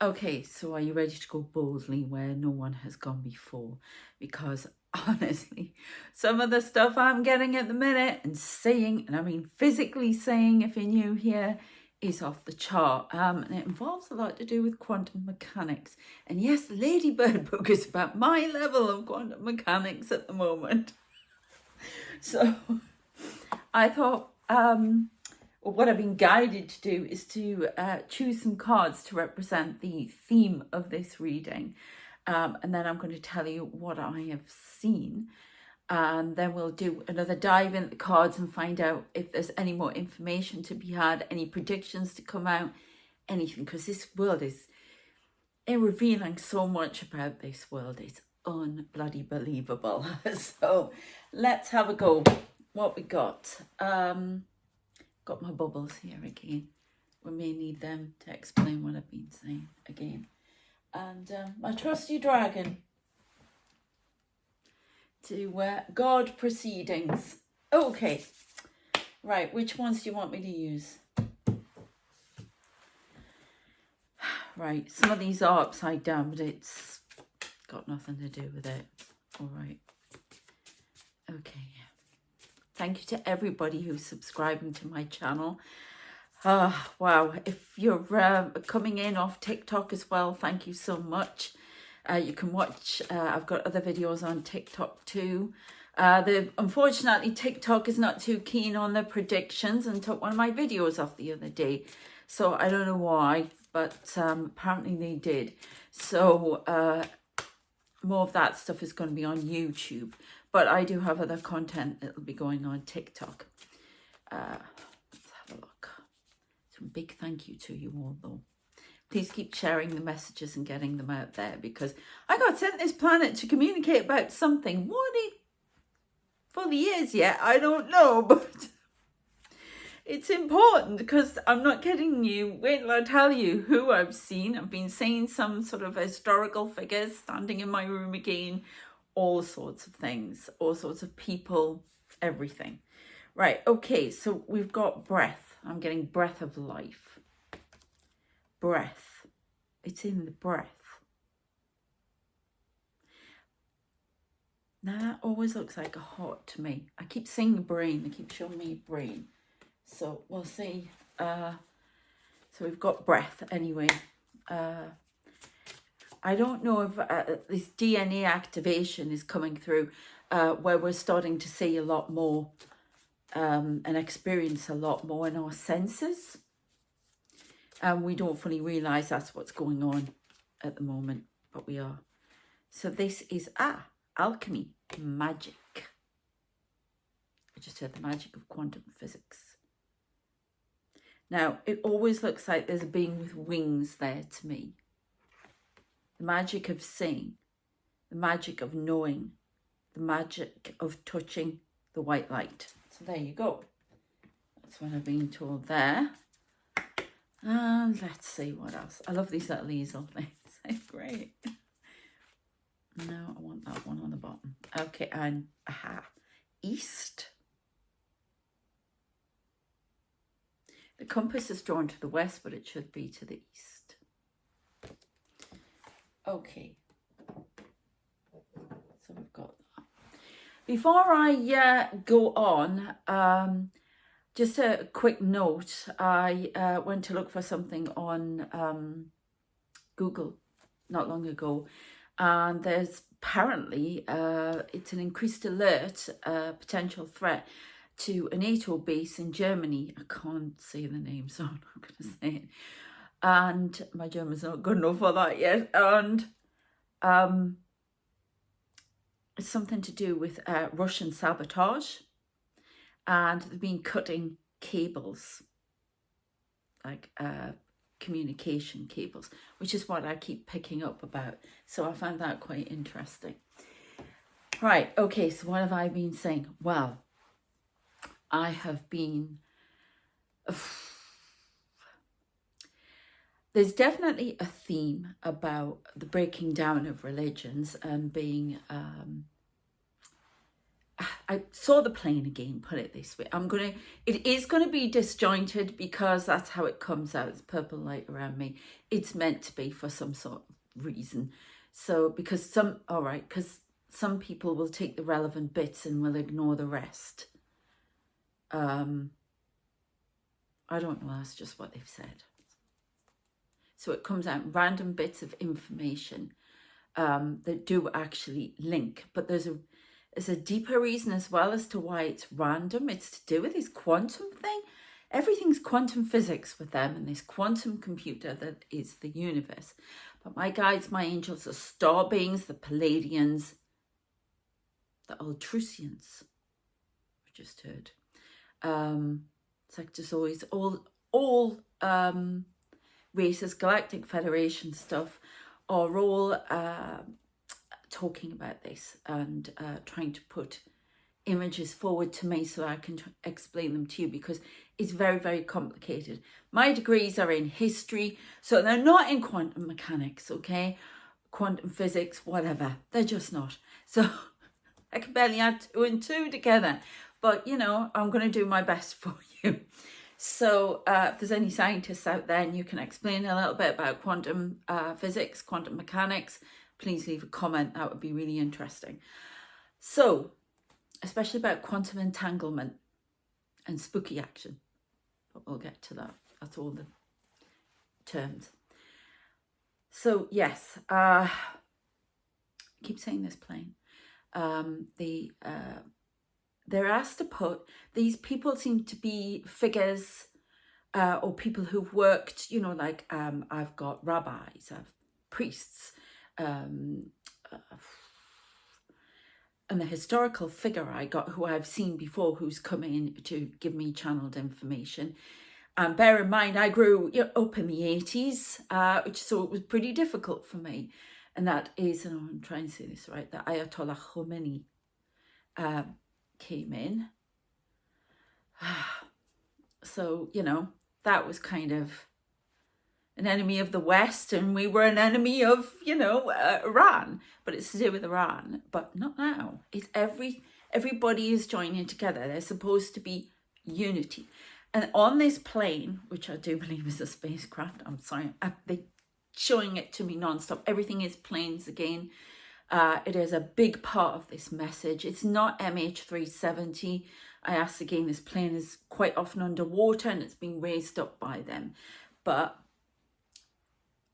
Okay, so are you ready to go boldly where no one has gone before? Because honestly, some of the stuff I'm getting at the minute and saying, and I mean physically saying if you're new here, is off the chart. And it involves a lot to do with quantum mechanics. And yes, the Ladybird book is about my level of quantum mechanics at the moment. So I thought, well, what I've been guided to do is to choose some cards to represent the theme of this reading. And then I'm going to tell you what I have seen. And then we'll do another dive into the cards and find out if there's any more information to be had, any predictions to come out, anything. Because this world is revealing so much about this world. It's unbloody believable. So let's have a go. What we got? Got my bubbles here again. We may need them to explain what I've been saying again. And my trusty dragon to God proceedings. Okay, right, which ones do you want me to use? Right, some of these are upside down, but it's got nothing to do with it. All right. Okay. Thank you to everybody who's subscribing to my channel. Wow, if you're coming in off TikTok as well, thank you so much. You can watch, I've got other videos on TikTok too. Unfortunately, TikTok is not too keen on the predictions and took one of my videos off the other day. So I don't know why, but apparently they did. So more of that stuff is going to be on YouTube. But I do have other content that will be going on TikTok. Let's have a look. So a big thank you to you all, though. Please keep sharing the messages and getting them out there, because I got sent this planet to communicate about something. What it for the years yet? I don't know, but it's important because I'm not kidding you. Wait till I tell you who I've seen. I've been seeing some sort of historical figures standing in my room again. All sorts of things, all sorts of people, everything. Right, okay, so we've got breath. I'm getting breath of life. Breath. It's in the breath. Now that always looks like a heart to me. I keep seeing a brain. They keep showing me a brain. So we'll see. So we've got breath anyway. I don't know if this DNA activation is coming through where we're starting to see a lot more and experience a lot more in our senses. And we don't fully realise that's what's going on at the moment, but we are. So this is, alchemy, magic. I just heard the magic of quantum physics. Now, it always looks like there's a being with wings there to me. The magic of seeing, the magic of knowing, the magic of touching the white light. So there you go. That's what I've been told there. And let's see what else. I love these little easel things. They're great. No, I want that one on the bottom. Okay, and east. The compass is drawn to the west, but it should be to the east. Okay. So we've got that. Before I go on, just a quick note. I went to look for something on Google not long ago, and there's apparently it's an increased alert, potential threat to a NATO base in Germany. I can't say the name, so I'm not going to say it. And my German's not good enough for that yet. And it's something to do with Russian sabotage. And they've been cutting cables, like communication cables, which is what I keep picking up about. So I found that quite interesting. Right, okay, so what have I been saying? Well, I have been... There's definitely a theme about the breaking down of religions and being I saw the plane again, put it this way. It is going to be disjointed because that's how it comes out. It's purple light around me. It's meant to be for some sort of reason. So, because some people will take the relevant bits and will ignore the rest. I don't know, that's just what they've said. So it comes out random bits of information that do actually link. But there's a deeper reason as well as to why it's random. It's to do with this quantum thing. Everything's quantum physics with them and this quantum computer that is the universe. But my guides, my angels, are star beings, the Palladians, the Altrusians, we just heard. It's like just always all races, Galactic Federation stuff are all talking about this and trying to put images forward to me so I can explain them to you, because it's very, very complicated. My degrees are in history, so they're not in quantum mechanics, okay? Quantum physics, whatever. They're just not. So I can barely add 2 and 2 together. But, you know, I'm going to do my best for you. So if there's any scientists out there and you can explain a little bit about quantum physics, quantum mechanics, please leave a comment. That would be really interesting. So, especially about quantum entanglement and spooky action. But we'll get to that. That's all the terms. So, yes, I keep saying this plane. They're asked to put, these people seem to be figures or people who've worked, you know, like I've got rabbis, I've priests, and the historical figure I got, who I've seen before, who's come in to give me channeled information. And bear in mind, I grew up in the 80s, so it was pretty difficult for me. And that is, and I'm trying to say this right, that Ayatollah Khomeini came in. So, you know, that was kind of an enemy of the West, and we were an enemy of, you know, Iran. But it's to do with Iran, but not now. It's everybody is joining together. There's supposed to be unity. And on this plane, which I do believe is a spacecraft, I'm sorry, they're showing it to me nonstop. Everything is planes again. It is a big part of this message. It's not MH370. I asked again, this plane is quite often underwater and it's being raised up by them. But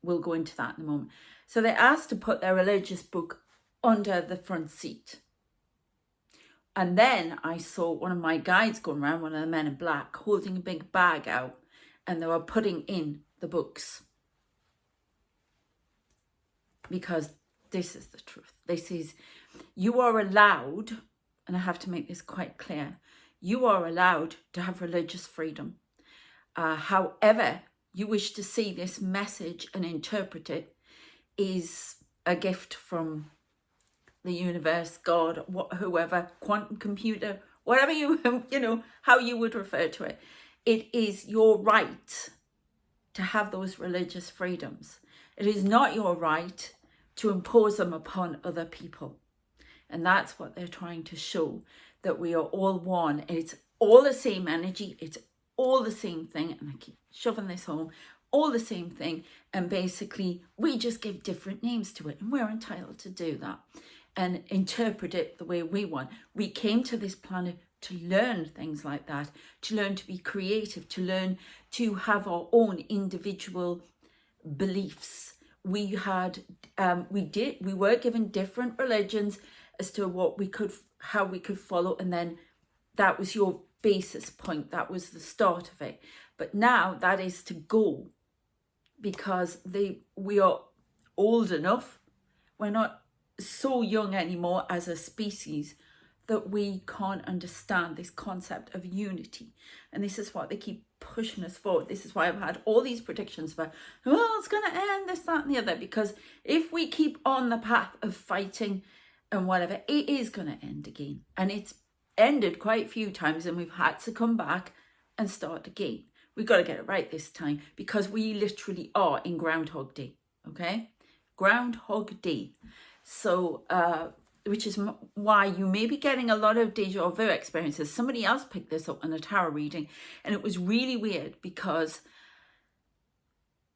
we'll go into that in a moment. So they asked to put their religious book under the front seat. And then I saw one of my guides going around, one of the men in black, holding a big bag out, and they were putting in the books. Because this is the truth. This is, you are allowed, and I have to make this quite clear, you are allowed to have religious freedom. However you wish to see this message and interpret it is a gift from the universe, God, whoever, quantum computer, whatever you know, how you would refer to it. It is your right to have those religious freedoms. It is not your right to impose them upon other people. And that's what they're trying to show, that we are all one. It's all the same energy. It's all the same thing. And I keep shoving this home, all the same thing. And basically, we just give different names to it. And we're entitled to do that and interpret it the way we want. We came to this planet to learn things like that, to learn to be creative, to learn to have our own individual beliefs. We were given different religions as to how we could follow, and then that was your basis point. That was the start of it. But now that is to go, because we are old enough. We're not so young anymore as a species that we can't understand this concept of unity. And this is what they keep pushing us forward. This is why I've had all these predictions about, well, it's going to end, this, that, and the other. Because if we keep on the path of fighting and whatever, it is going to end again. And it's ended quite a few times, and we've had to come back and start again. We've got to get it right this time, because we literally are in Groundhog Day, okay? Groundhog Day. So which is why you may be getting a lot of deja vu experiences. Somebody else picked this up in a tarot reading, and it was really weird because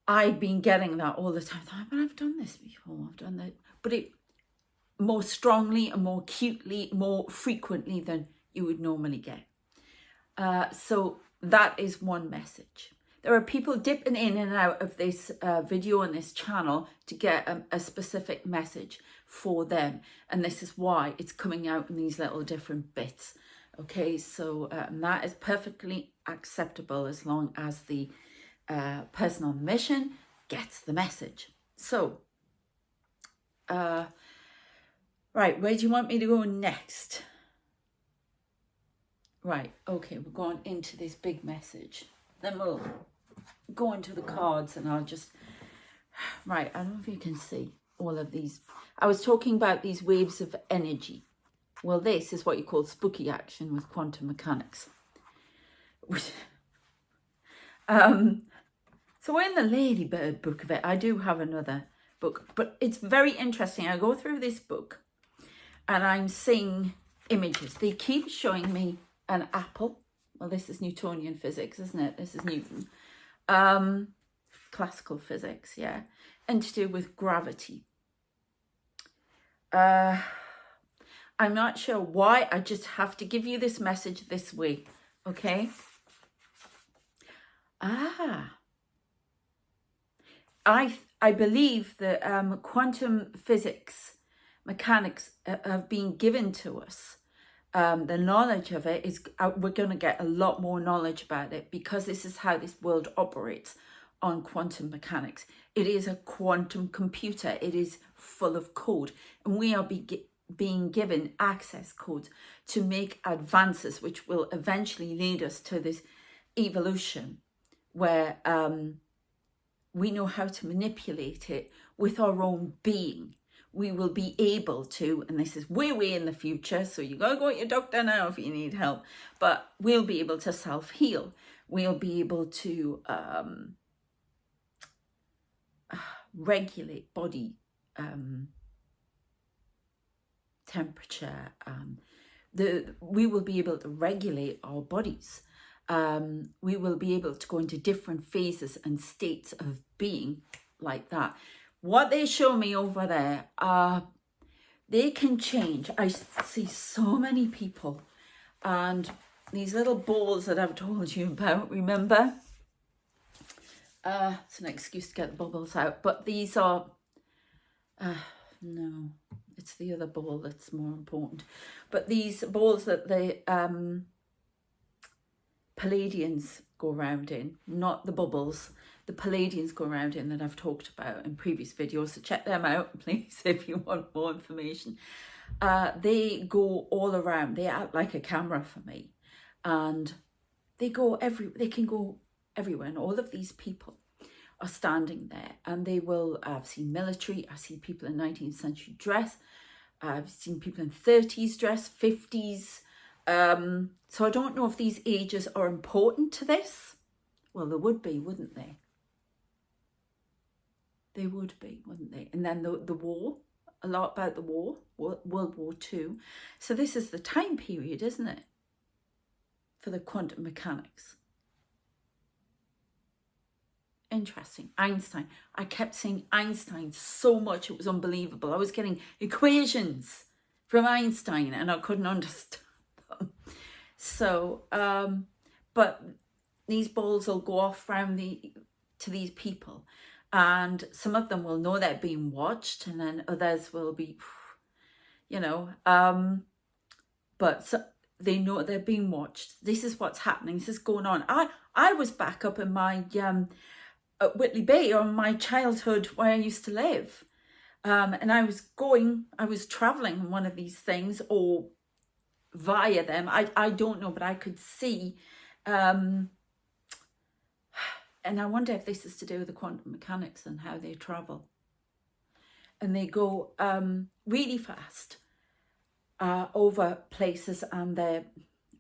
I'd been getting that all the time. But I've done this before, I've done that. But it more strongly and more acutely, more frequently than you would normally get. So that is one message. There are people dipping in and out of this video on this channel to get a specific message for them. And this is why it's coming out in these little different bits. Okay, so that is perfectly acceptable as long as the person on the mission gets the message. So, right, where do you want me to go next? Right, okay, we're going into this big message. Then we'll go into the cards and I'll just... Right, I don't know if you can see all of these. I was talking about these waves of energy. Well, this is what you call spooky action with quantum mechanics. So in the Ladybird book of it, I do have another book, but it's very interesting. I go through this book and I'm seeing images. They keep showing me an apple. Well, this is Newtonian physics, isn't it? This is Newton. Classical physics, yeah. And to do with gravity. I'm not sure why. I just have to give you this message this way. Okay? I believe that quantum physics, mechanics have been given to us. The knowledge of it is, we're going to get a lot more knowledge about it because this is how this world operates on quantum mechanics. It is a quantum computer. It is full of code. And we are being given access codes to make advances, which will eventually lead us to this evolution where we know how to manipulate it with our own being. We will be able to, and this is way, way in the future, so you gotta go to your doctor now if you need help, but we'll be able to self-heal. We'll be able to regulate body temperature. We will be able to regulate our bodies. We will be able to go into different phases and states of being like that. What they show me over there, they can change. I see so many people and these little balls that I've told you about, remember? It's an excuse to get the bubbles out, but these are, no, it's the other ball that's more important. But these balls that the Palladians go around in, not the bubbles, the Palladians go around in that I've talked about in previous videos, so check them out please if you want more information. They go all around. They act like a camera for me, and they can go everywhere, and all of these people are standing there, and they will, I've seen military, I've seen people in 19th century dress, I've seen people in 30s dress, 50s, so I don't know if these ages are important to this. Well, they would be, wouldn't they? They would be, wouldn't they? And then the war, a lot about the war, World War II. So this is the time period, isn't it? For the quantum mechanics. Interesting. Einstein. I kept saying Einstein so much, it was unbelievable. I was getting equations from Einstein and I couldn't understand them. So, but these balls will go off around to these people, and some of them will know they're being watched, and then others will be, you know, but so they know they're being watched. This is what's happening. This is going on. I was back up in my at Whitley Bay, on my childhood where I used to live, and I was traveling on one of these things or via them. I don't know, but I could see. And I wonder if this is to do with the quantum mechanics and how they travel. And they go really fast over places, and they're,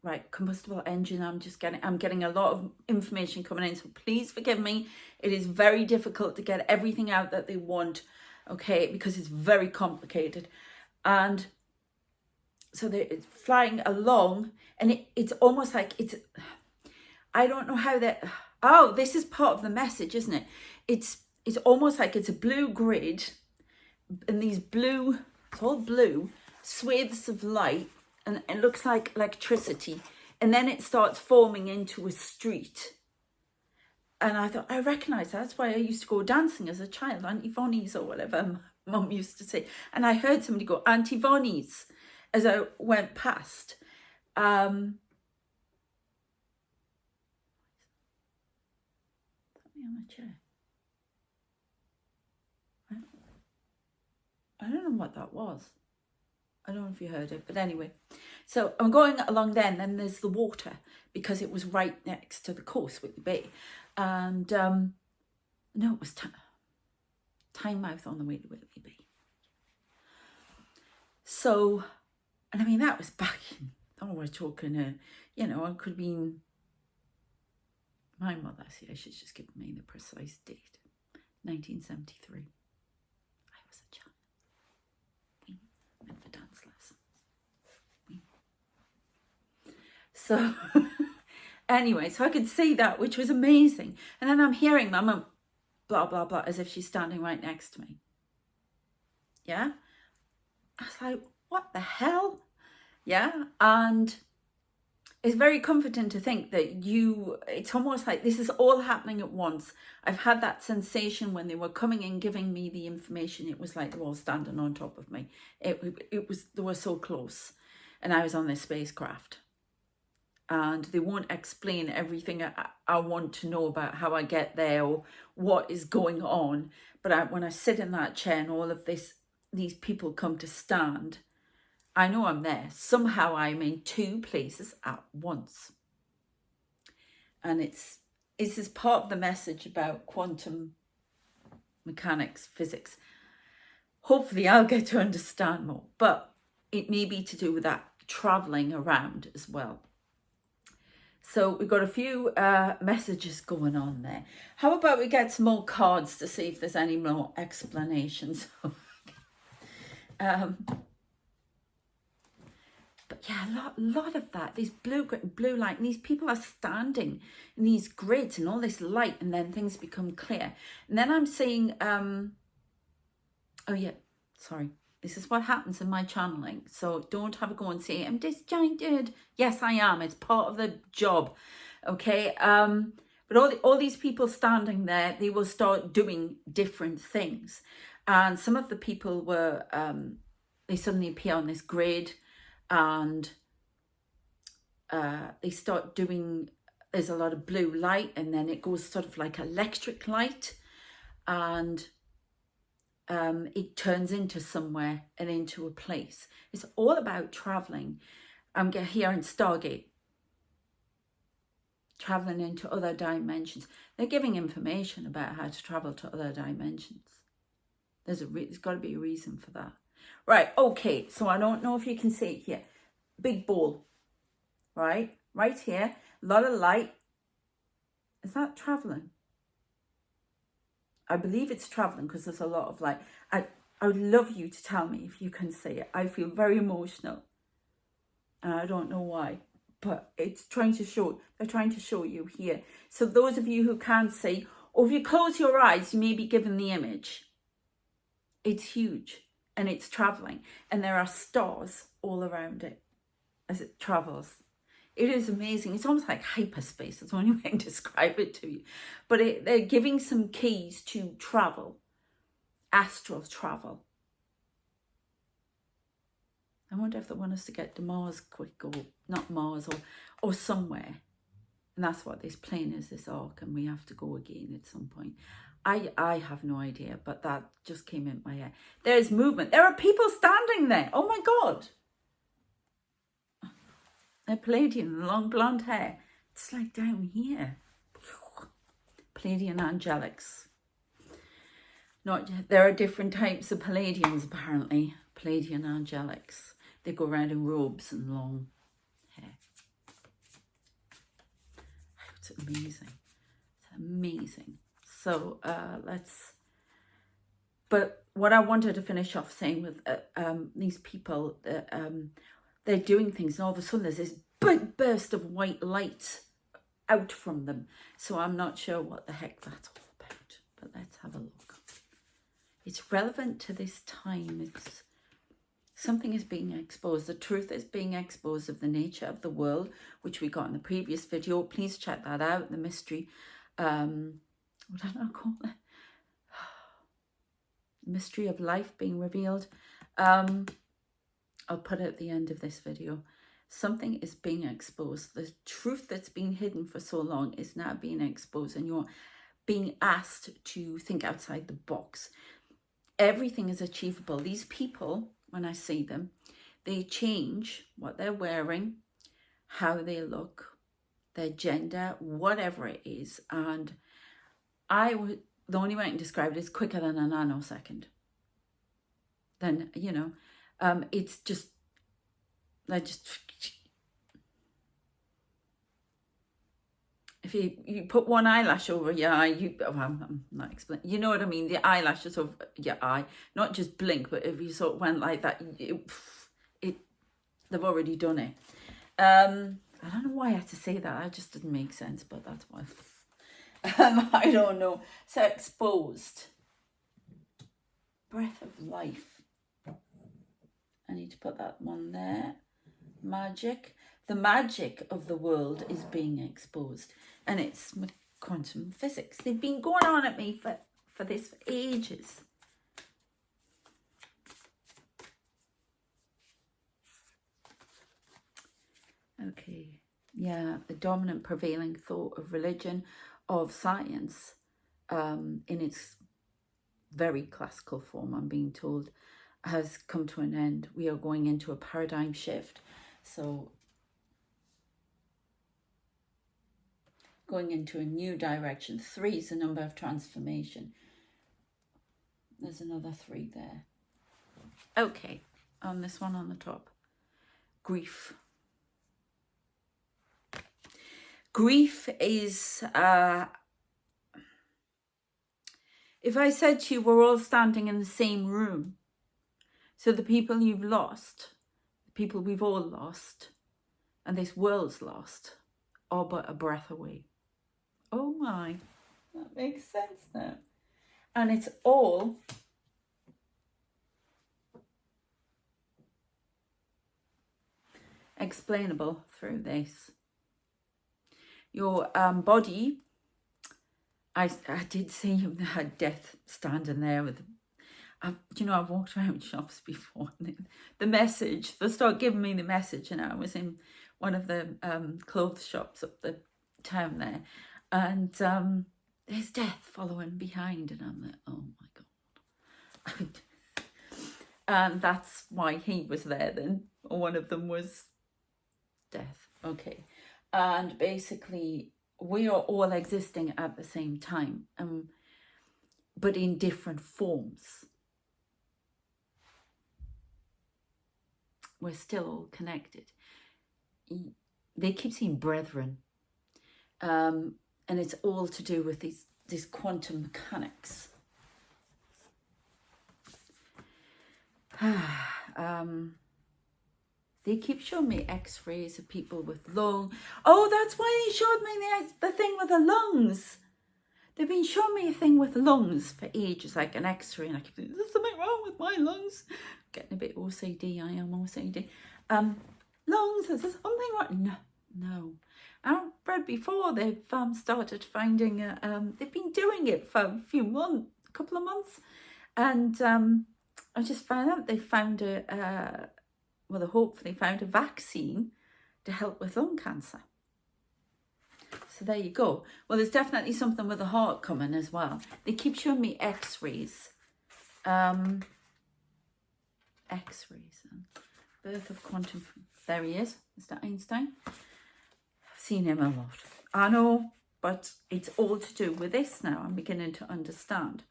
right, combustible engine. I'm getting a lot of information coming in, so please forgive me. It is very difficult to get everything out that they want, okay, because it's very complicated. And so they're flying along, and it's almost like it's, I don't know how that, oh, this is part of the message, isn't it? It's almost like it's a blue grid, and these blue, it's all blue, swathes of light, and it looks like electricity, and then it starts forming into a street. And I thought, I recognise that's why I used to go dancing as a child, Auntie Vonnie's or whatever Mum used to say. And I heard somebody go, Auntie Vonnie's, as I went past. Put me on a chair. I don't know what that was. I don't know if you heard it, but anyway. So I'm going along there, and then there's the water, because it was right next to the coast, Whitley Bay. And no, it was Tynemouth on the way to Whitley Bay. So, and I mean, that was back in, oh, we're talking, you know, it could have been, my mother, see, she's just given me the precise date, 1973. I was a child. We went for dance lesson. So, anyway, so I could see that, which was amazing. And then I'm hearing my mum, blah, blah, blah, as if she's standing right next to me. Yeah? I was like, what the hell? Yeah? And it's very comforting to think that it's almost like this is all happening at once. I've had that sensation when they were coming and giving me the information. It was like they were all standing on top of me. It was, they were so close. And I was on this spacecraft. And they won't explain everything I want to know about how I get there or what is going on. But when I sit in that chair and all of these people come to stand, I know I'm there. Somehow I'm in two places at once. And this is part of the message about quantum mechanics, physics. Hopefully I'll get to understand more. But it may be to do with that travelling around as well. So we've got a few messages going on there. How about we get some more cards to see if there's any more explanations? But yeah, a lot of that. This blue light, and these people are standing in these grids and all this light, and then things become clear. And then I'm seeing, oh yeah, sorry. This is what happens in my channeling. So don't have a go and say, I'm disjointed. Yes, I am. It's part of the job. Okay. But all these people standing there, they will start doing different things. And some of the people were, they suddenly appear on this grid, and they start doing, there's a lot of blue light, and then it goes sort of like electric light, and it turns into somewhere and into a place. It's all about traveling. I'm here in Stargate, traveling into other dimensions. They're giving information about how to travel to other dimensions. There's got to be a reason for that. Right, okay, so I don't know if you can see it here. Big ball, right here, a lot of light. Is that traveling? I believe it's traveling because there's a lot of light. I would love you to tell me if you can see it. I feel very emotional. And I don't know why, but it's trying to show, they're trying to show you here. So those of you who can't see, or if you close your eyes, you may be given the image. It's huge and it's traveling, and there are stars all around it as it travels. It is amazing. It's almost like hyperspace. That's the only way I can describe it to you. But they're giving some keys to travel, astral travel. I wonder if they want us to get to Mars quick, or not Mars, or somewhere. And that's what this plane is, this arc, and we have to go again at some point. I have no idea, but that just came in my head. There's movement. There are people standing there. Oh my God. They're Palladian, long blonde hair. It's like down here. Palladian angelics. There are different types of Palladians, apparently. Palladian angelics. They go around in robes and long hair. It's amazing. It's amazing. So but what I wanted to finish off saying with these people, they're doing things, and all of a sudden there's this big burst of white light out from them. So I'm not sure what the heck that's all about, but let's have a look. It's relevant to this time. It's something is being exposed. The truth is being exposed of the nature of the world, which we got in the previous video. Please check that out. The mystery, what did I call it? Mystery of life being revealed. I'll put it at the end of this video. Something is being exposed. The truth that's been hidden for so long is now being exposed, and you're being asked to think outside the box. Everything is achievable. These people, when I see them, they change what they're wearing, how they look, their gender, whatever it is. And the only way I can describe it is quicker than a nanosecond. Then, you know, it's just, if you put one eyelash over your eye, I'm not explaining, you know what I mean, the eyelashes over your eye, not just blink, but if you sort of went like that, they've already done it. I don't know why I had to say that, that just didn't make sense, but that's why. I don't know. So exposed. Breath of life. I need to put that one there. Magic. The magic of the world is being exposed. And it's quantum physics. They've been going on at me for this for ages. Okay. Yeah, the dominant prevailing thought of religion, of science, in its very classical form, I'm being told, has come to an end. We are going into a paradigm shift. So going into a new direction. 3 is the number of transformation. There's another 3 there. Okay, on this one on the top. Grief. Grief is, if I said to you, we're all standing in the same room. So the people you've lost, the people we've all lost, and this world's lost, are but a breath away. Oh my, that makes sense now. And it's all explainable through this. Your body, I did see him had death standing there with, you know, I've walked around shops before. The message, they start giving me the message, and I was in one of the clothes shops up the town there, and there's death following behind, and I'm like, oh my God. And that's why he was there then, or one of them was death. Okay. And basically, we are all existing at the same time, but in different forms. We're still all connected. They keep saying brethren. And it's all to do with this quantum mechanics. They keep showing me x-rays of people with lung. Oh, that's why they showed me the thing with the lungs. They've been showing me a thing with lungs for ages, like an x-ray, and I keep thinking, there's something wrong with my lungs. Getting a bit OCD, I am OCD. Lungs, is there something wrong? No. I've read before they've started finding, they've been doing it for a couple of months. And I just found out they found they hopefully found a vaccine to help with lung cancer. So there you go. Well, there's definitely something with the heart coming as well. They keep showing me x-rays. X-rays. Birth of quantum. There he is, Mr. Einstein. I've seen him a lot. I know, but it's all to do with this now. I'm beginning to understand.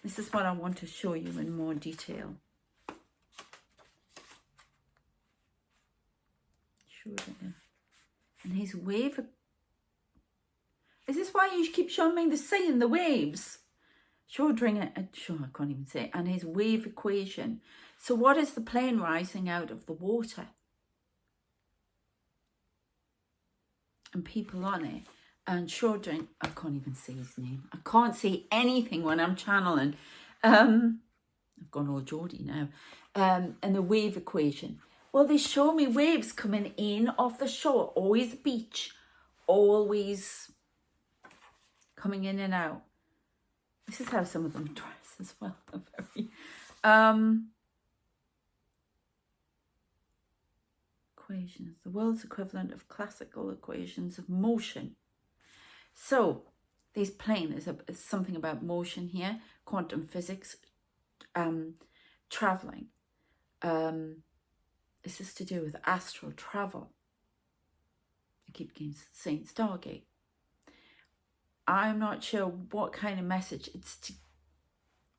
This is what I want to show you in more detail. And his wave, is this why you keep showing me the sea and the waves? I can't even say it. And his wave equation. So what is the plane rising out of the water? and people on it. And Schrodinger, I can't even see his name. I can't see anything when I'm channeling. I've gone all Geordie now. And the wave equation. Well, they show me waves coming in off the shore. Always beach. Always coming in and out. This is how some of them dress as well. Very, equations. The world's equivalent of classical equations of motion. So, this plane is something about motion here. Quantum physics. Traveling. This is to do with astral travel. I keep saying Stargate. I'm not sure what kind of message it's to.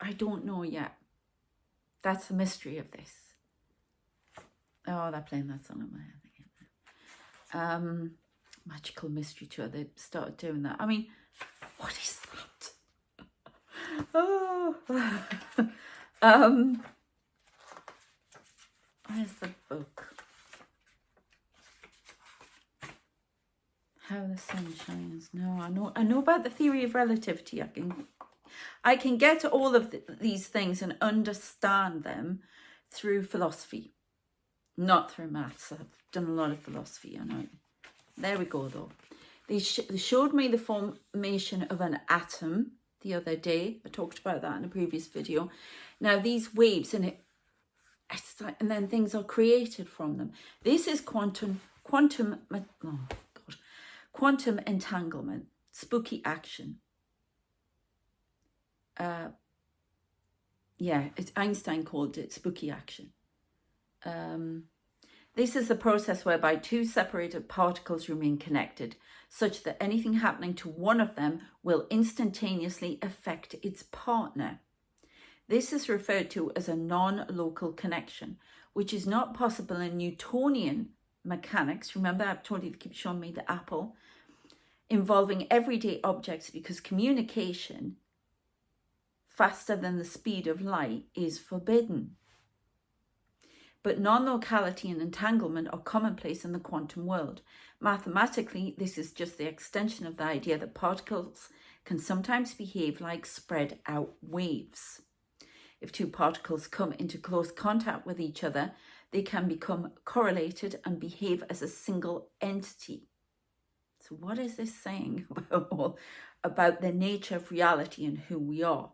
I don't know yet. That's the mystery of this. Oh, they're playing that song in my head again. Magical Mystery Tour. They started doing that. I mean, what is that? Oh. Where's the book? How the Sun Shines. No, I know about the theory of relativity. I can get all of these things and understand them through philosophy, not through maths. I've done a lot of philosophy. I know. There we go, though. They showed me the formation of an atom the other day. I talked about that in a previous video. Now, these waves and and then things are created from them. This is quantum entanglement, spooky action. Einstein called it spooky action. This is the process whereby two separated particles remain connected, such that anything happening to one of them will instantaneously affect its partner. This is referred to as a non-local connection, which is not possible in Newtonian mechanics. Remember, I've told you to keep showing me the apple, involving everyday objects, because communication faster than the speed of light is forbidden. But non-locality and entanglement are commonplace in the quantum world. Mathematically, this is just the extension of the idea that particles can sometimes behave like spread out waves. If two particles come into close contact with each other, they can become correlated and behave as a single entity. So what is this saying about the nature of reality and who we are?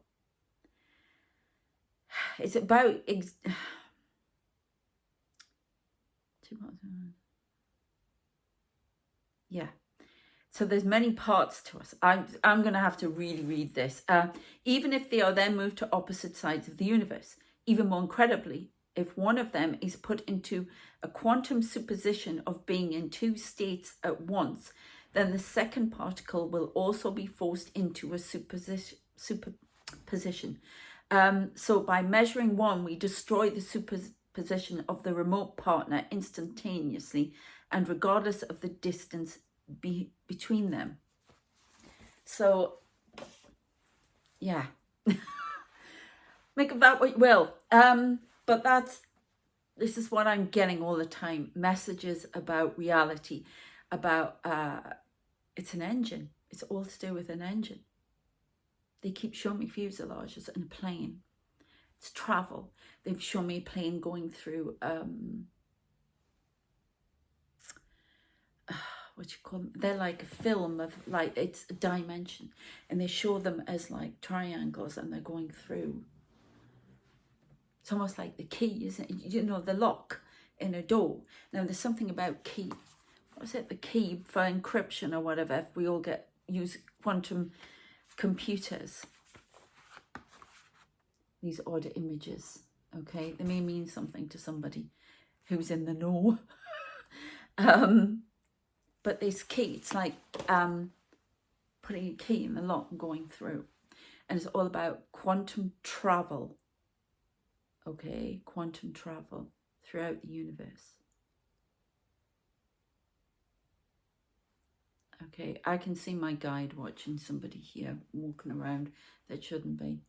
It's about... Yeah. So there's many parts to us. I'm going to have to really read this. Even if they are then moved to opposite sides of the universe. Even more incredibly, if one of them is put into a quantum superposition of being in two states at once, then the second particle will also be forced into a superposition. So by measuring one, we destroy the superposition of the remote partner instantaneously and regardless of the distance between them. So, yeah. Make of that what you will. But this is what I'm getting all the time. Messages about reality, about, it's an engine. It's all to do with an engine. They keep showing me fuselages and a plane. It's travel. They've shown me a plane going through, what you call them? They're like a film of, like, it's a dimension. And they show them as like triangles and they're going through. It's almost like the key, isn't it? You know, the lock in a door. Now, there's something about key. What is it? The key for encryption or whatever. If we all use quantum computers. These odd images, okay? They may mean something to somebody who's in the know. But this key, it's like putting a key in the lock and going through. And it's all about quantum travel. Okay, quantum travel throughout the universe. Okay, I can see my guide watching somebody here walking around that shouldn't be.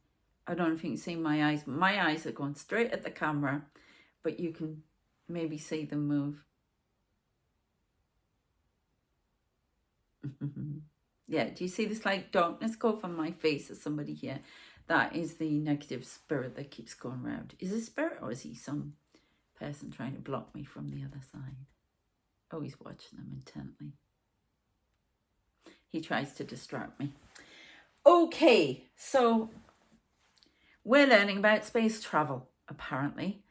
I don't know if you can see my eyes. My eyes are going straight at the camera, but you can maybe see them move. Yeah, do you see this like darkness go from my face as somebody here? That is the negative spirit that keeps going around. Is it a spirit or is he some person trying to block me from the other side? Oh, he's watching them intently. He tries to distract me. Okay, so we're learning about space travel, apparently,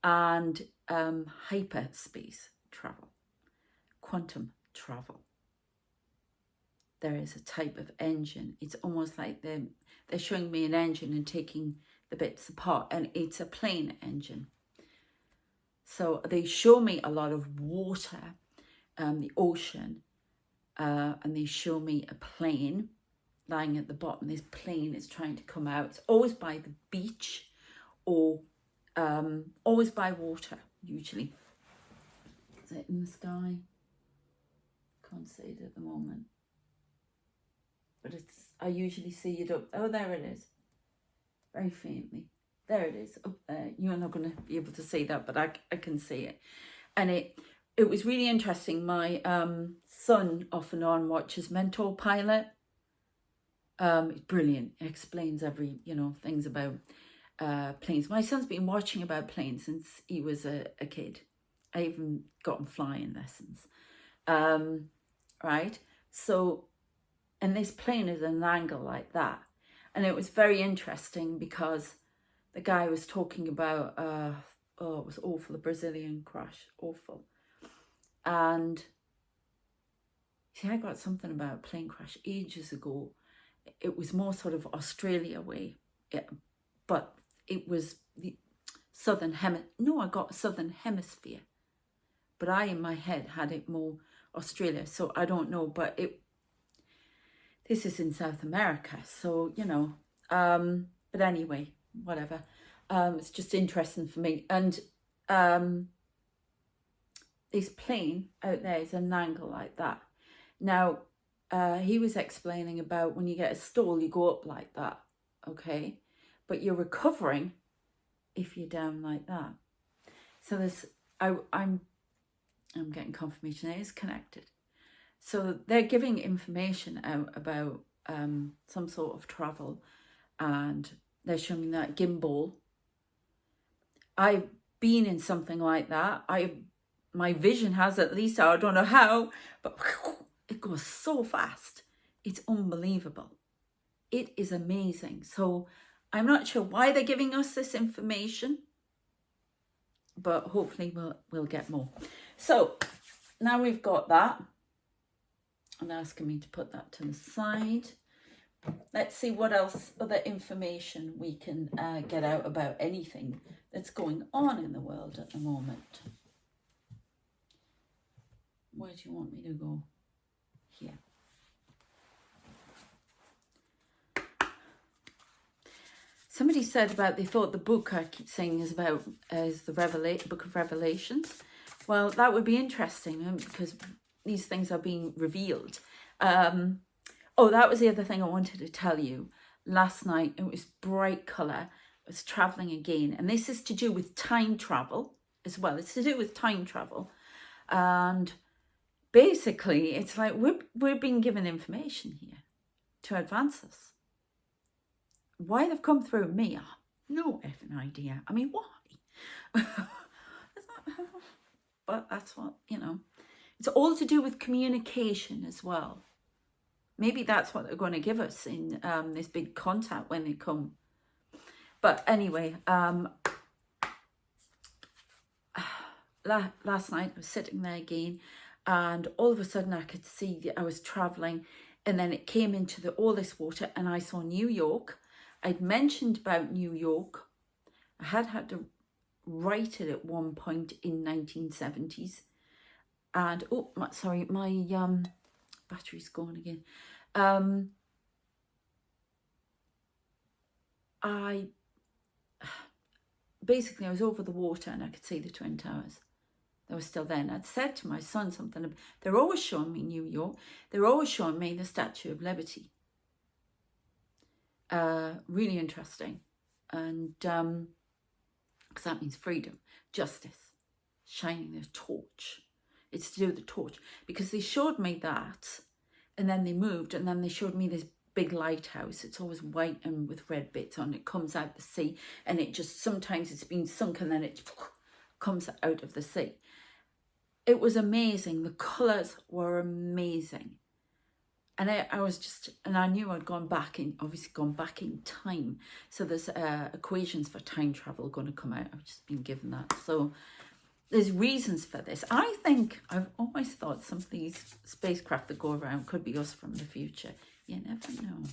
and hyperspace travel, quantum travel. There is a type of engine. It's almost like they're showing me an engine and taking the bits apart, and it's a plane engine. So they show me a lot of water, the ocean, and they show me a plane lying at the bottom. This plane is trying to come out. It's always by the beach or always by water, usually. Is it in the sky? Can't see it at the moment. But I usually see it up. Oh, there it is. Very faintly. There it is, up there. You're not going to be able to see that, but I can see it. And it was really interesting. My son off and on watches Mentor Pilot. It's brilliant. It explains every, things about planes. My son's been watching about planes since he was a kid. I even got him flying lessons. Right? So, and this plane is at an angle like that. And it was very interesting because the guy was talking about, it was awful, the Brazilian crash, awful. And see, I got something about a plane crash ages ago. It was more sort of Australia way, but it was the southern hemisphere. No, I got southern hemisphere, but I in my head had it more Australia. So I don't know, but this is in South America. So, but anyway, whatever. It's just interesting for me. And this plane out there is an angle like that. Now, he was explaining about when you get a stall, you go up like that, okay? But you're recovering if you're down like that. So I'm getting confirmation it is connected. So they're giving information out about some sort of travel, and they're showing me that gimbal. I've been in something like that. My vision has, at least, I don't know how, but it goes so fast. It's unbelievable. It is amazing. So I'm not sure why they're giving us this information, but hopefully we'll get more. So now we've got that. And asking me to put that to the side. Let's see what else, other information we can get out about anything that's going on in the world at the moment. Where do you want me to go? Here. Somebody said about, they thought the book I keep saying is the Book of Revelations. Well, that would be interesting because these things are being revealed. That was the other thing I wanted to tell you. Last night, it was bright colour. I was travelling again. And this is to do with time travel as well. It's to do with time travel. And basically, it's like we're being given information here to advance us. Why they've come through me, I have no effing idea. I mean, why? But that's what, It's all to do with communication as well. Maybe that's what they're going to give us in this big contact when they come. But anyway, last night I was sitting there again, and all of a sudden I could see that I was travelling, and then it came into all this water, and I saw New York. I'd mentioned about New York. I had to write it at one point in 1970s. And my battery's gone again. I was over the water and I could see the Twin Towers. They were still there. And I'd said to my son something. They're always showing me New York. They're always showing me the Statue of Liberty. Really interesting. And because that means freedom, justice, shining the torch. It's to do with the torch, because they showed me that, and then they moved, and then they showed me this big lighthouse. It's always white and with red bits on. It comes out the sea, and it just, sometimes it's been sunk and then it comes out of the sea. It was amazing. The colours were amazing. And I was just, and I knew I'd obviously gone back in time. So there's equations for time travel going to come out. I've just been given that. So there's reasons for this. I think, I've always thought some of these spacecraft that go around could be us from the future. You never know.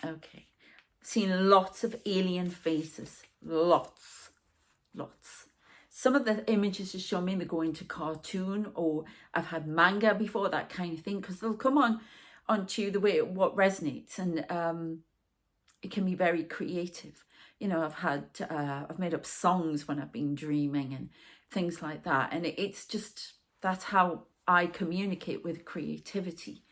Okay. Seen lots of alien faces. Lots. Some of the images just show me they go into cartoon, or I've had manga before, that kind of thing, because they'll come onto the way what resonates, and it can be very creative. You know, I've made up songs when I've been dreaming and things like that, and it's just, that's how I communicate with creativity.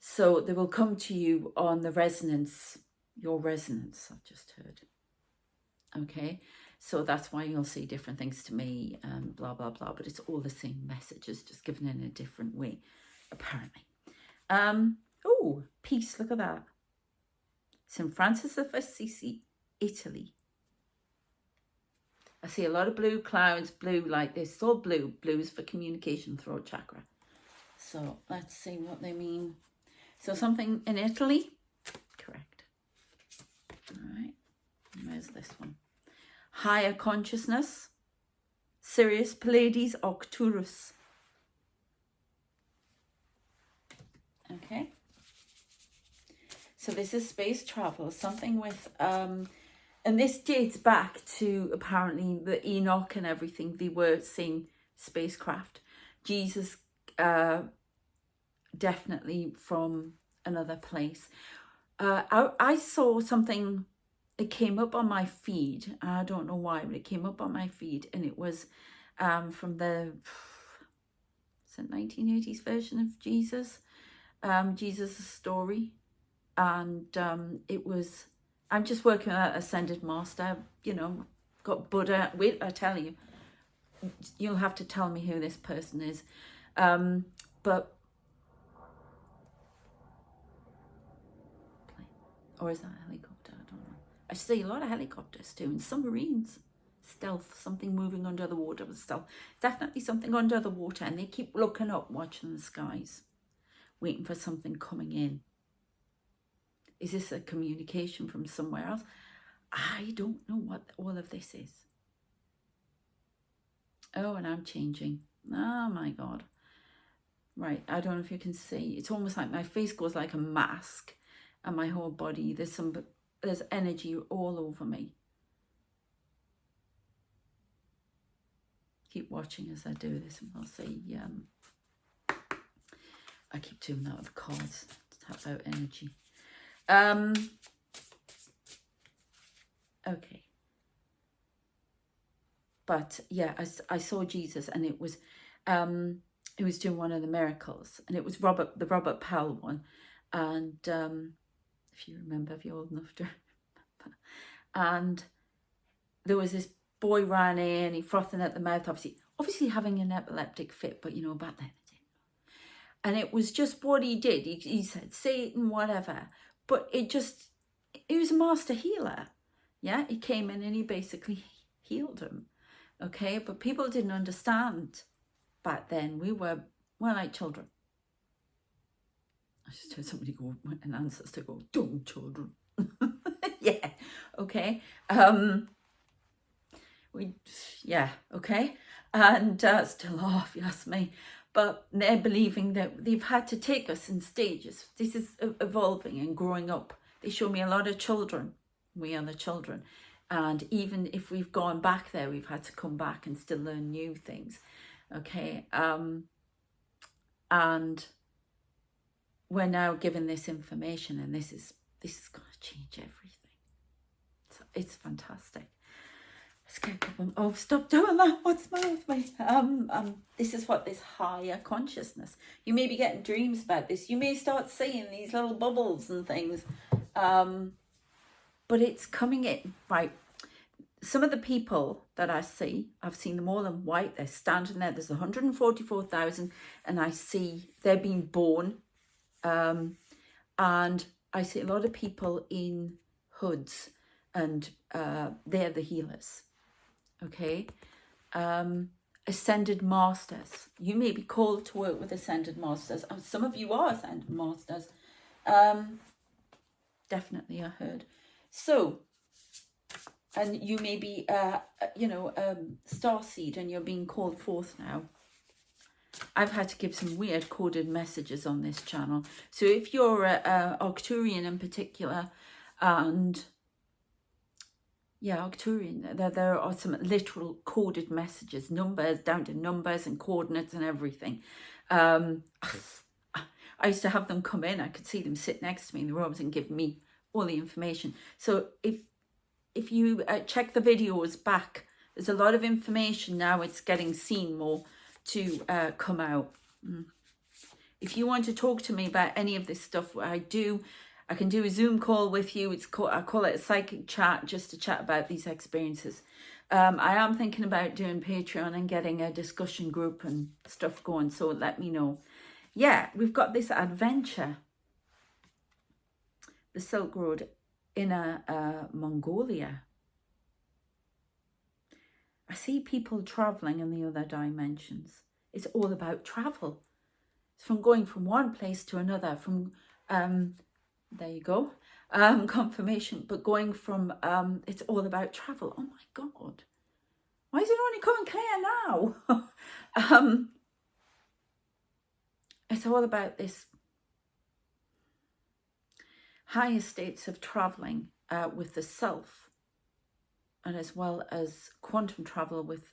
So they will come to you on the resonance, your resonance, I've just heard. Okay. So that's why you'll see different things to me and blah, blah, blah. But it's all the same messages, just given in a different way, apparently. Oh, peace. Look at that. St. Francis of Assisi, Italy. I see a lot of blue clouds, blue like this. It's all blue. Blue is for communication, throat chakra. So let's see what they mean. So something in Italy. Correct. All right. Where's this one? Higher consciousness, Sirius, Pleiades, Arcturus. Okay. So this is space travel, something with, and this dates back to apparently the Enoch and everything. They were seeing spacecraft. Jesus, definitely from another place. I saw something. It came up on my feed. I don't know why, but it came up on my feed, and it was from the 1980s version of Jesus, Jesus' story. And it was, I'm just working with an ascended master, you know, got Buddha. Wait, I tell you, you'll have to tell me who this person is. But, or is that a helicopter? I don't know. I see a lot of helicopters too, and submarines. Stealth, something moving under the water with stealth. Definitely something under the water, and they keep looking up, watching the skies, waiting for something coming in. Is this a communication from somewhere else? I don't know what all of this is. Oh, and I'm changing. Oh my God. Right, I don't know if you can see. It's almost like my face goes like a mask, and my whole body, there's energy all over me. Keep watching as I do this, and we'll see. I keep doing that with cards to tap out energy. Okay. But yeah, I saw Jesus, and it was he was doing one of the miracles, and it was the Robert Powell one, and if you remember, if you're old enough to remember. And there was this boy ran in, he frothing at the mouth, obviously having an epileptic fit, but you know, back then they didn't. And it was just what he did. He said, Satan, whatever. But he was a master healer. Yeah, he came in and he basically healed him. Okay, but people didn't understand back then. We were like children. I just heard somebody go, an ancestor go, dumb children. Yeah, okay. Okay. And still off, you ask me. But they're believing that they've had to take us in stages. This is evolving and growing up. They show me a lot of children. We are the children. And even if we've gone back there, we've had to come back and still learn new things. Okay. And we're now given this information, and this is going to change everything. So it's fantastic. Let's get a couple. Oh, stop doing that. What's the matter with me? This is what this higher consciousness. You may be getting dreams about this. You may start seeing these little bubbles and things. But it's coming in, right? some of the people that I see, I've seen them all in white. They're standing there. There's 144,000, and I see they're being born. And I see a lot of people in hoods, and they're the healers. Okay. Ascended masters. You may be called to work with ascended masters. Some of you are ascended masters. Definitely, I heard. So, and you may be, starseed, and you're being called forth now. I've had to give some weird coded messages on this channel. So if you're a Arcturian in particular, and yeah, Arcturian, there are some literal coded messages, numbers, down to numbers and coordinates and everything. I used to have them come in. I could see them sit next to me in the rooms and give me all the information. So if you check the videos back, there's a lot of information now. It's getting seen more to come out. If you want to talk to me about any of this stuff, I can do a Zoom call with you. I call it a psychic chat, just to chat about these experiences. I am thinking about doing Patreon and getting a discussion group and stuff going, so let me know. Yeah, we've got this adventure, the Silk Road in Mongolia. I see people traveling in the other dimensions. It's all about travel. It's from going from one place to another, from there you go, confirmation, but going from it's all about travel. Oh my God, why is it only coming clear now? It's all about this higher states of traveling with the self, and as well as quantum travel with,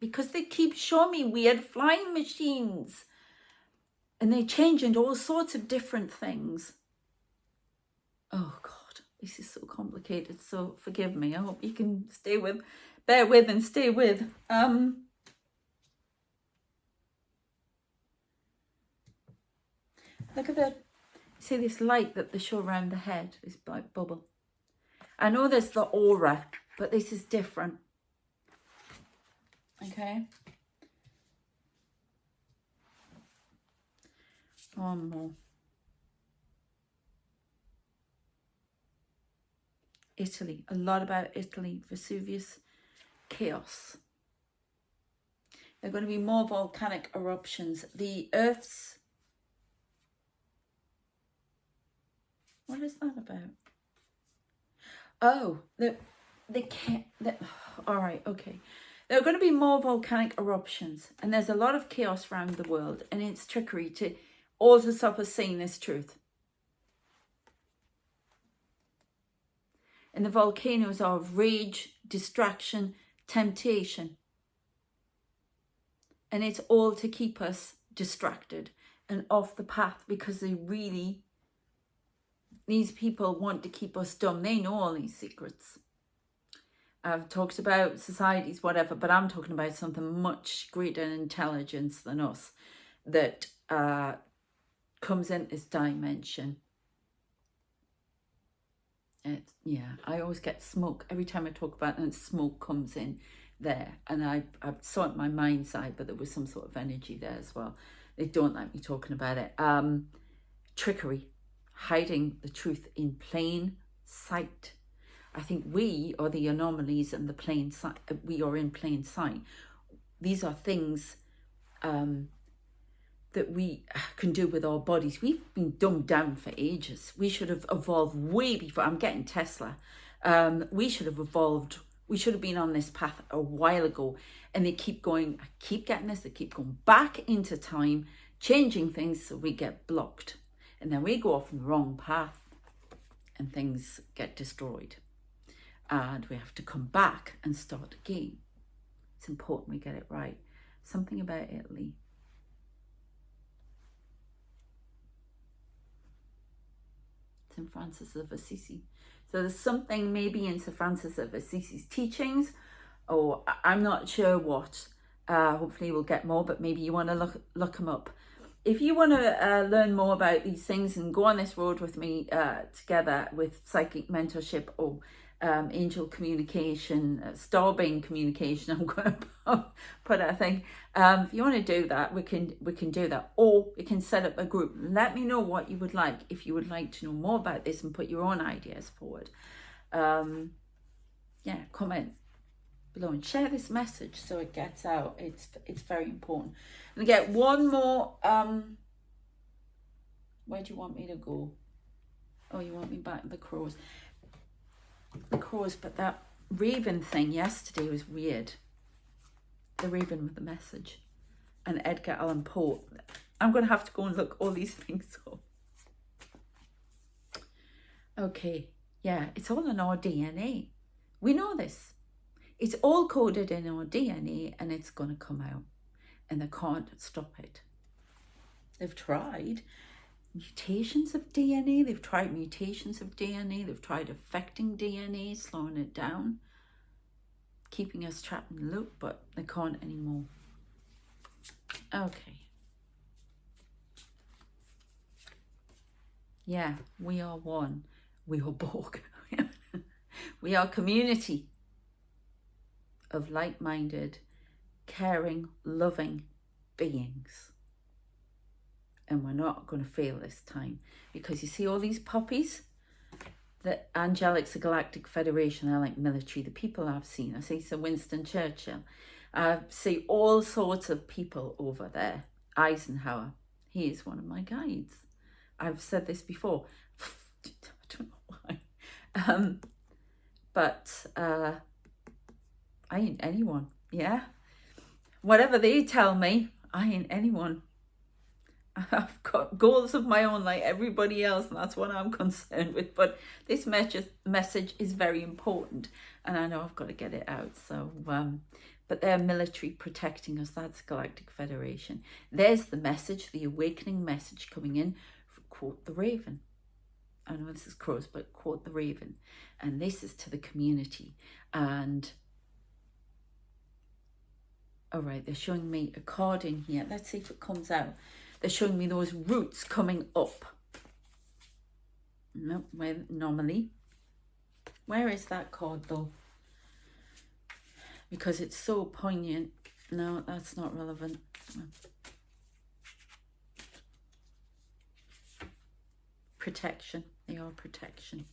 because they keep showing me weird flying machines, and they change into all sorts of different things. Oh God, this is so complicated, so forgive me. I hope you can bear with and stay with. Look at that. See this light that they show around the head, this black bubble. I know there's the aura, but this is different. Okay. One more. Italy. A lot about Italy. Vesuvius. Chaos. There are going to be more volcanic eruptions. The Earth's... What is that about? Oh, all right, okay. There are going to be more volcanic eruptions, and there's a lot of chaos around the world, and it's trickery to all to stop us seeing this truth. And the volcanoes are of rage, distraction, temptation. And it's all to keep us distracted and off the path, because these people want to keep us dumb. They know all these secrets. I've talked about societies, whatever, but I'm talking about something much greater in intelligence than us that comes in this dimension. I always get smoke. Every time I talk about it, and smoke comes in there. And I saw it in my mind's eye, but there was some sort of energy there as well. They don't like me talking about it. Trickery. Hiding the truth in plain sight. I think we are the anomalies in the plain sight. We are in plain sight. These are things that we can do with our bodies. We've been dumbed down for ages. We should have evolved way before. I'm getting Tesla. We should have evolved. We should have been on this path a while ago. And they keep going. I keep getting this. They keep going back into time, changing things so we get blocked. And then we go off on the wrong path and things get destroyed. And we have to come back and start again. It's important we get it right. Something about Italy. St. Francis of Assisi. So there's something maybe in St. Francis of Assisi's teachings, or I'm not sure what. Hopefully we'll get more, but maybe you want to look them up. If you want to learn more about these things and go on this road with me together with psychic mentorship or angel communication, starbane communication. I'm going to put a thing. If you want to do that, we can do that, or we can set up a group. Let me know what you would like, if you would like to know more about this and put your own ideas forward. Yeah, comment below and share this message so it gets out. It's very important. And get one more. Where do you want me to go? Oh, you want me back to the crows. The crows, but that raven thing yesterday was weird. The raven with the message. And Edgar Allan Poe. I'm going to have to go and look all these things up. Okay, yeah, it's all in our DNA. We know this. It's all coded in our DNA and it's going to come out. And they can't stop it. They've tried. Mutations of DNA, they've tried mutations of DNA, they've tried affecting DNA, slowing it down, keeping us trapped in the loop, but they can't anymore. Okay. Yeah, we are one. We are Borg. We are a community of like-minded, caring, loving beings. And we're not going to fail this time, because you see all these puppies, the angelics, the Galactic Federation, are like military, the people I've seen. I see Sir Winston Churchill. I see all sorts of people over there. Eisenhower, he is one of my guides. I've said this before. I don't know why. But I ain't anyone, yeah? Whatever they tell me, I ain't anyone. I've got goals of my own like everybody else, and that's what I'm concerned with. But this message is very important, and I know I've got to get it out. So, but they're military protecting us. That's Galactic Federation. There's the message, the awakening message coming in. Quote the Raven. I know this is crows, but quote the Raven. And this is to the community. And all right, they're showing me a card in here. Let's see if it comes out. They're showing me those roots coming up. No, where normally. Where is that card though? Because it's so poignant. No, that's not relevant. Protection. They are protection.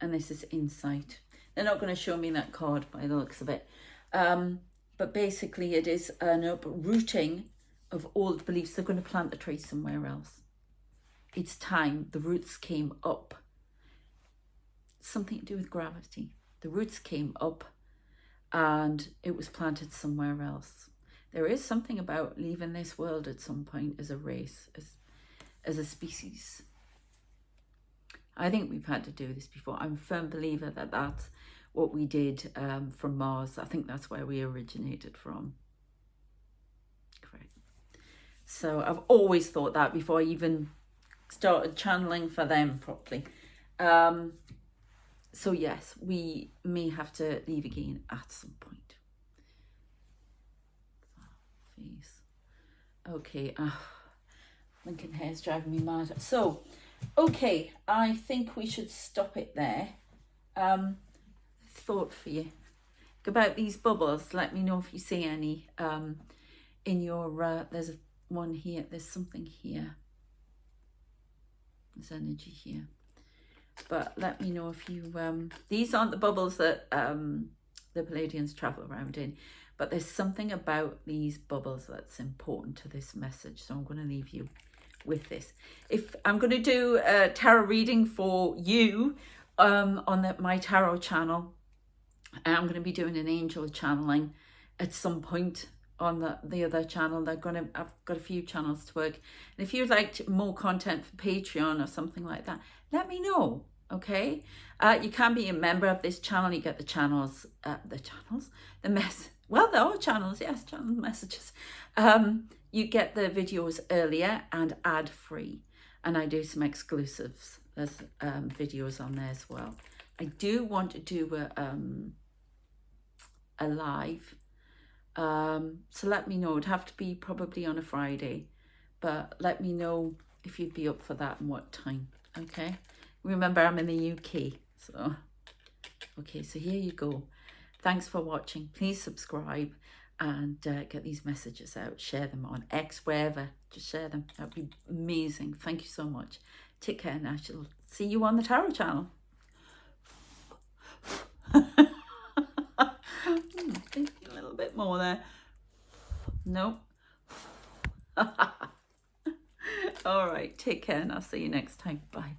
And this is insight. They're not going to show me that card by the looks of it. But basically it is an uprooting of old beliefs. They're going to plant the tree somewhere else. It's time. The roots came up. Something to do with gravity. The roots came up and it was planted somewhere else. There is something about leaving this world at some point as a race, as a species. I think we've had to do this before. I'm a firm believer that that's what we did from Mars. I think that's where we originated from. Correct. So I've always thought that before I even started channeling for them properly. So yes, we may have to leave again at some point. Face. Okay. Lincoln hair's driving me mad. So, okay, I think we should stop it there. Thought for you about these bubbles. Let me know if you see any in your there's one here, there's something here, there's energy here, but let me know if you these aren't the bubbles that the Palladians travel around in, but there's something about these bubbles that's important to this message. So I'm going to leave you with this. If I'm going to do a tarot reading for you on my tarot channel, and I'm going to be doing an angel channeling at some point on the other channel. I've got a few channels to work. And if you'd like more content for Patreon or something like that, let me know, okay? You can be a member of this channel. You get the channels, well, there are channels, yes, channel messages. You get the videos earlier and ad-free. And I do some exclusives. There's videos on there as well. I do want to do a live. So let me know. It'd have to be probably on a Friday. But let me know if you'd be up for that and what time. Okay? Remember, I'm in the UK. So Okay, so here you go. Thanks for watching. Please subscribe and get these messages out. Share them on X, wherever. Just share them. That would be amazing. Thank you so much. Take care, and I shall see you on the Tarot channel. Maybe a little bit more there. Nope. All right, take care, and I'll see you next time. Bye.